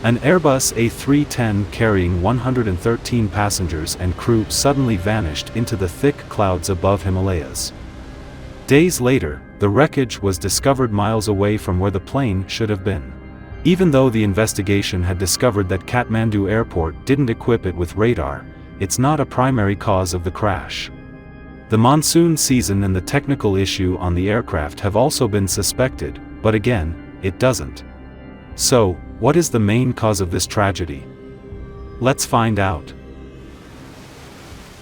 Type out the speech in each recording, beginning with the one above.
An Airbus A310 carrying 113 passengers and crew suddenly vanished into the thick clouds above Himalayas. Days later, the wreckage was discovered miles away from where the plane should have been. Even though the investigation had discovered that Kathmandu airport didn't equip it with radar, it's not a primary cause of the crash. The monsoon season and the technical issue on the aircraft have also been suspected, but again, it doesn't. So, what is the main cause of this tragedy? Let's find out.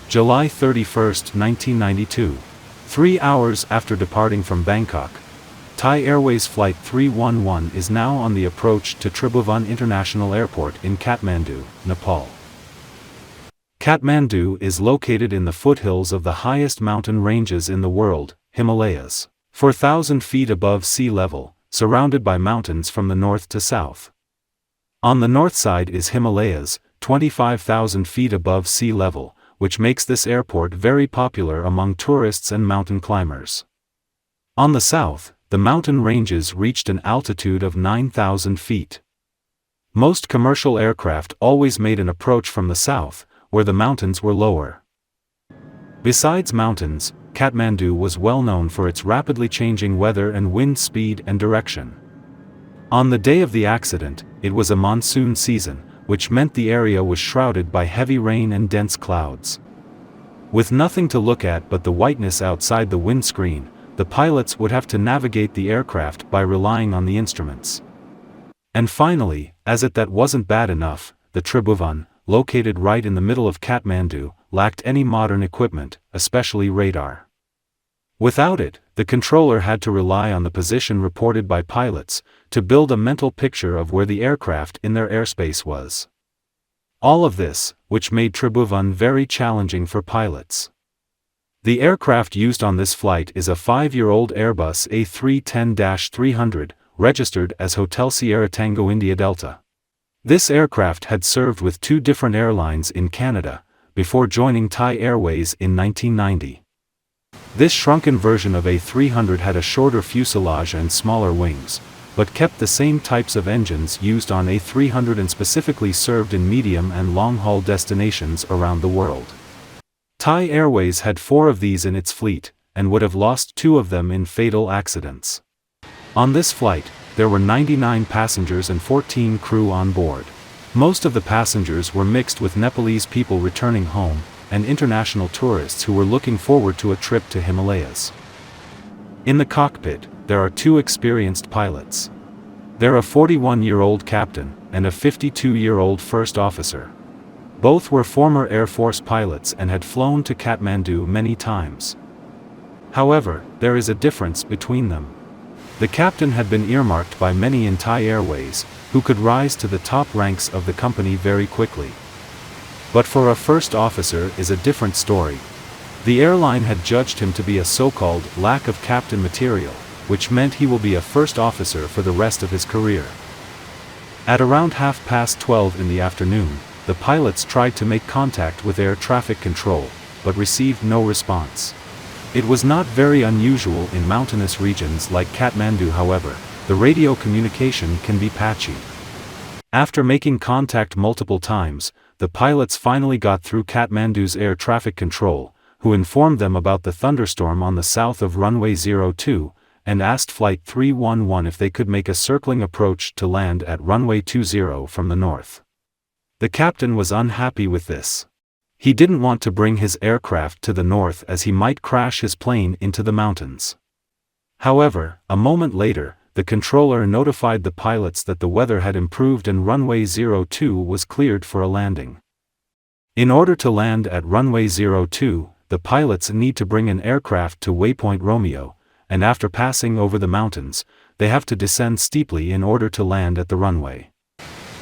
July 31, 1992. 3 hours after departing from Bangkok, Thai Airways Flight 311 is now on the approach to Tribhuvan International Airport in Kathmandu, Nepal. Kathmandu is located in the foothills of the highest mountain ranges in the world, Himalayas, 4,000 feet above sea level, surrounded by mountains from the north to south. On the north side is Himalayas, 25,000 feet above sea level, which makes this airport very popular among tourists and mountain climbers. On the south, the mountain ranges reached an altitude of 9,000 feet. Most commercial aircraft always made an approach from the south, where the mountains were lower. Besides mountains, Kathmandu was well known for its rapidly changing weather and wind speed and direction. On the day of the accident, it was a monsoon season, which meant the area was shrouded by heavy rain and dense clouds. With nothing to look at but the whiteness outside the windscreen, the pilots would have to navigate the aircraft by relying on the instruments. And finally, as if that wasn't bad enough, the Tribhuvan, located right in the middle of Kathmandu, lacked any modern equipment, especially radar. Without it, the controller had to rely on the position reported by pilots, to build a mental picture of where the aircraft in their airspace was. All of this, which made Tribhuvan very challenging for pilots. The aircraft used on this flight is a 5-year-old Airbus A310-300, registered as Hotel Sierra Tango India Delta. This aircraft had served with 2 different airlines in Canada, before joining Thai Airways in 1990. This shrunken version of A300 had a shorter fuselage and smaller wings, but kept the same types of engines used on A300 and specifically served in medium and long-haul destinations around the world. Thai Airways had 4 of these in its fleet, and would have lost 2 of them in fatal accidents. On this flight, there were 99 passengers and 14 crew on board. Most of the passengers were mixed with Nepalese people returning home, and international tourists who were looking forward to a trip to Himalayas. In the cockpit, there are 2 experienced pilots. There are a 41-year-old captain, and a 52-year-old first officer. Both were former Air Force pilots and had flown to Kathmandu many times. However, there is a difference between them. The captain had been earmarked by many in Thai Airways, who could rise to the top ranks of the company very quickly. But for a first officer is a different story. The airline had judged him to be a so-called lack of captain material, which meant he will be a first officer for the rest of his career. At around 12:30 in the afternoon, the pilots tried to make contact with air traffic control, but received no response. It was not very unusual in mountainous regions like Kathmandu. However, the radio communication can be patchy. After making contact multiple times, the pilots finally got through Kathmandu's air traffic control, who informed them about the thunderstorm on the south of runway 02, and asked Flight 311 if they could make a circling approach to land at runway 20 from the north. The captain was unhappy with this. He didn't want to bring his aircraft to the north as he might crash his plane into the mountains. However, a moment later, the controller notified the pilots that the weather had improved and runway 02 was cleared for a landing. In order to land at runway 02, the pilots need to bring an aircraft to waypoint Romeo, and after passing over the mountains, they have to descend steeply in order to land at the runway.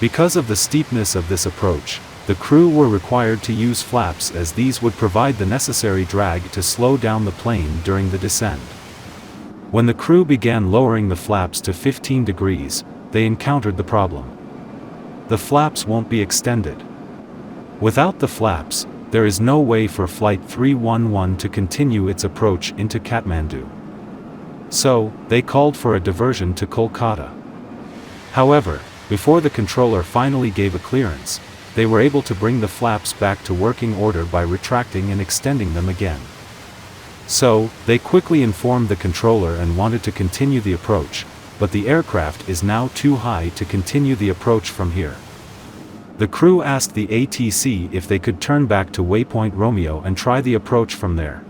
Because of the steepness of this approach, the crew were required to use flaps as these would provide the necessary drag to slow down the plane during the descent. When the crew began lowering the flaps to 15 degrees, they encountered the problem. The flaps won't be extended. Without the flaps, there is no way for Flight 311 to continue its approach into Kathmandu. So, they called for a diversion to Kolkata. However, Before the controller finally gave a clearance, they were able to bring the flaps back to working order by retracting and extending them again. So, they quickly informed the controller and wanted to continue the approach, but the aircraft is now too high to continue the approach from here. The crew asked the ATC if they could turn back to waypoint Romeo and try the approach from there.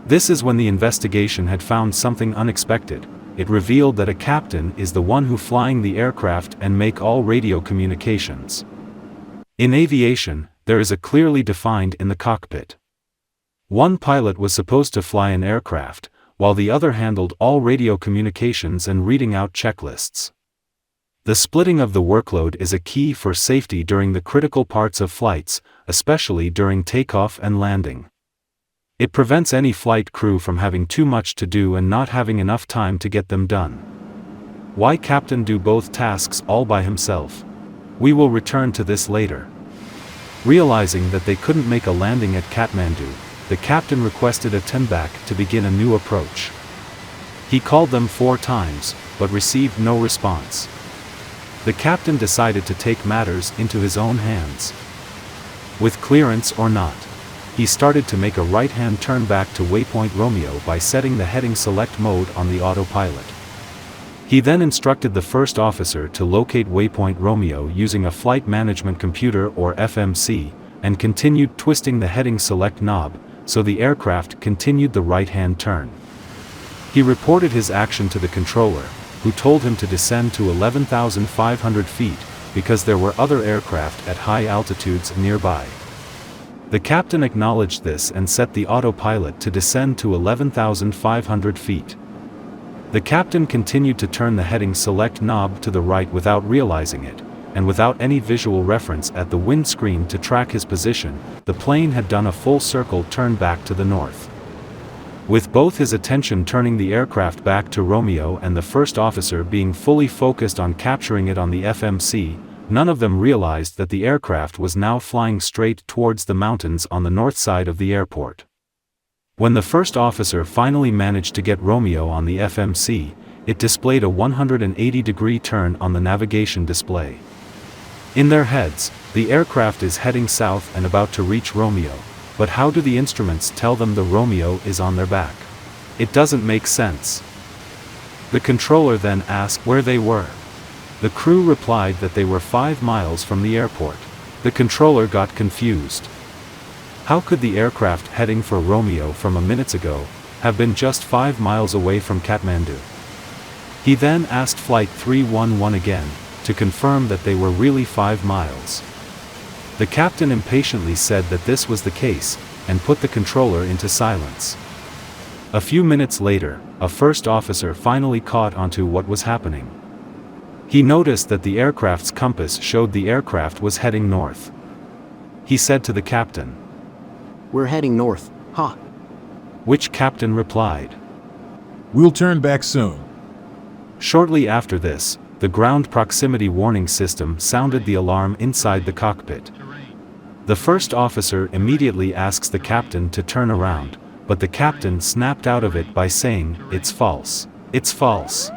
This is when the investigation had found something unexpected. It revealed that a captain is the one who flying the aircraft and make all radio communications. In aviation, there is a clearly defined in the cockpit. One pilot was supposed to fly an aircraft, while the other handled all radio communications and reading out checklists. The splitting of the workload is a key for safety during the critical parts of flights, especially during takeoff and landing. It prevents any flight crew from having too much to do and not having enough time to get them done. Why captain do both tasks all by himself? We will return to this later. Realizing that they couldn't make a landing at Kathmandu, the captain requested a turn-back to begin a new approach. He called them 4 times, but received no response. The captain decided to take matters into his own hands. With clearance or not, he started to make a right-hand turn back to waypoint Romeo by setting the heading select mode on the autopilot. He then instructed the first officer to locate waypoint Romeo using a flight management computer or FMC, and continued twisting the heading select knob, so the aircraft continued the right-hand turn. He reported his action to the controller, who told him to descend to 11,500 feet, because there were other aircraft at high altitudes nearby. The captain acknowledged this and set the autopilot to descend to 11,500 feet. The captain continued to turn the heading select knob to the right without realizing it, and without any visual reference at the windscreen to track his position, the plane had done a full circle turn back to the north. With both his attention turning the aircraft back to Romeo and the first officer being fully focused on capturing it on the FMC, none of them realized that the aircraft was now flying straight towards the mountains on the north side of the airport. When the first officer finally managed to get Romeo on the FMC, it displayed a 180-degree turn on the navigation display. In their heads, the aircraft is heading south and about to reach Romeo, but how do the instruments tell them the Romeo is on their back? It doesn't make sense. The controller then asked where they were. The crew replied that they were 5 miles from the airport. The controller got confused. How could the aircraft heading for Romeo from a minute ago have been just 5 miles away from Kathmandu? He then asked Flight 311 again, to confirm that they were really 5 miles. The captain impatiently said that this was the case, and put the controller into silence. A few minutes later, a first officer finally caught onto what was happening. He noticed that the aircraft's compass showed the aircraft was heading north. He said to the captain, "We're heading north, huh?" Which captain replied, "We'll turn back soon." Shortly after this, the ground proximity warning system sounded the alarm inside the cockpit. The first officer immediately asks the captain to turn around, but the captain snapped out of it by saying, "It's false. It's false."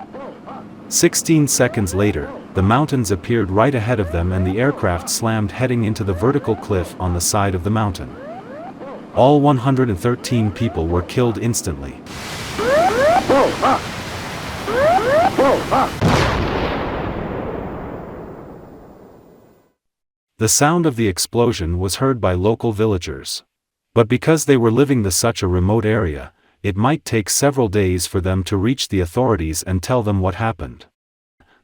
16 seconds later, the mountains appeared right ahead of them and the aircraft slammed heading into the vertical cliff on the side of the mountain. All 113 people were killed instantly. The sound of the explosion was heard by local villagers. But because they were living in such a remote area, it might take several days for them to reach the authorities and tell them what happened.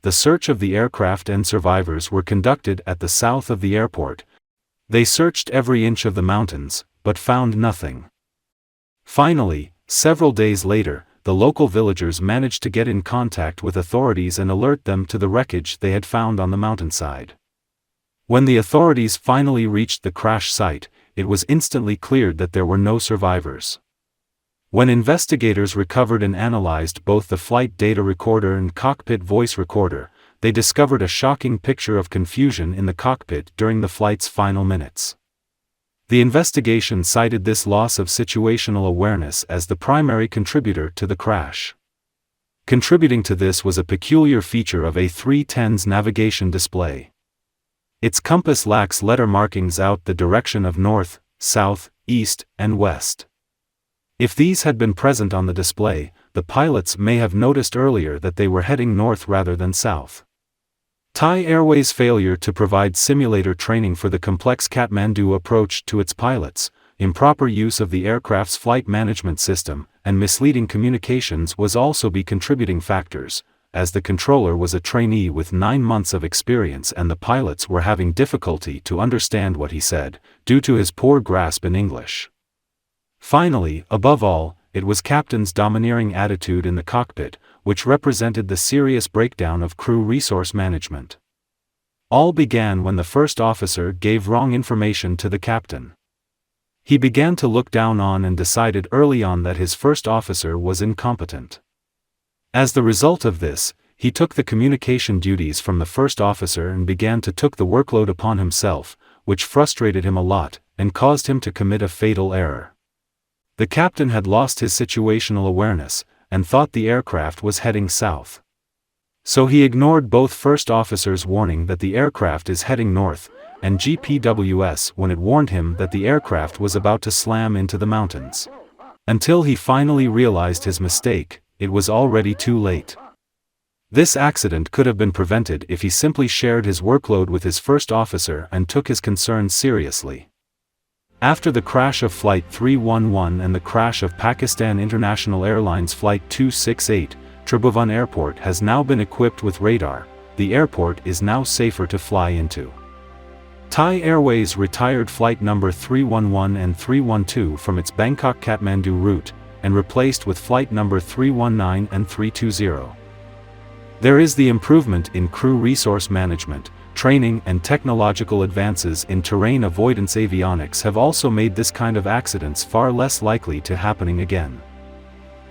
The search of the aircraft and survivors were conducted at the south of the airport. They searched every inch of the mountains, but found nothing. Finally, several days later, the local villagers managed to get in contact with authorities and alert them to the wreckage they had found on the mountainside. When the authorities finally reached the crash site, it was instantly cleared that there were no survivors. When investigators recovered and analyzed both the flight data recorder and cockpit voice recorder, they discovered a shocking picture of confusion in the cockpit during the flight's final minutes. The investigation cited this loss of situational awareness as the primary contributor to the crash. Contributing to this was a peculiar feature of A310's navigation display. Its compass lacks letter markings out the direction of north, south, east, and west. If these had been present on the display, the pilots may have noticed earlier that they were heading north rather than south. Thai Airways' failure to provide simulator training for the complex Kathmandu approach to its pilots, improper use of the aircraft's flight management system, and misleading communications was also be contributing factors, as the controller was a trainee with 9 months of experience and the pilots were having difficulty to understand what he said, due to his poor grasp in English. Finally, above all, it was captain's domineering attitude in the cockpit, which represented the serious breakdown of crew resource management. All began when the first officer gave wrong information to the captain. He began to look down on and decided early on that his first officer was incompetent. As the result of this, he took the communication duties from the first officer and began to took the workload upon himself, which frustrated him a lot, and caused him to commit a fatal error. The captain had lost his situational awareness, and thought the aircraft was heading south. So he ignored both first officer's warning that the aircraft is heading north, and GPWS when it warned him that the aircraft was about to slam into the mountains. Until he finally realized his mistake, it was already too late. This accident could have been prevented if he simply shared his workload with his first officer and took his concerns seriously. After the crash of Flight 311 and the crash of Pakistan International Airlines Flight 268, Tribhuvan Airport has now been equipped with radar. The airport is now safer to fly into. Thai Airways retired flight number 311 and 312 from its Bangkok-Kathmandu route, and replaced with flight number 319 and 320. There is the improvement in crew resource management, training and technological advances in terrain avoidance. Avionics have also made this kind of accidents far less likely to happening again.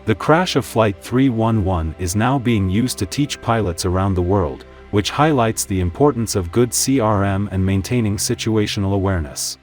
The crash of Flight 311 is now being used to teach pilots around the world, which highlights the importance of good CRM and maintaining situational awareness.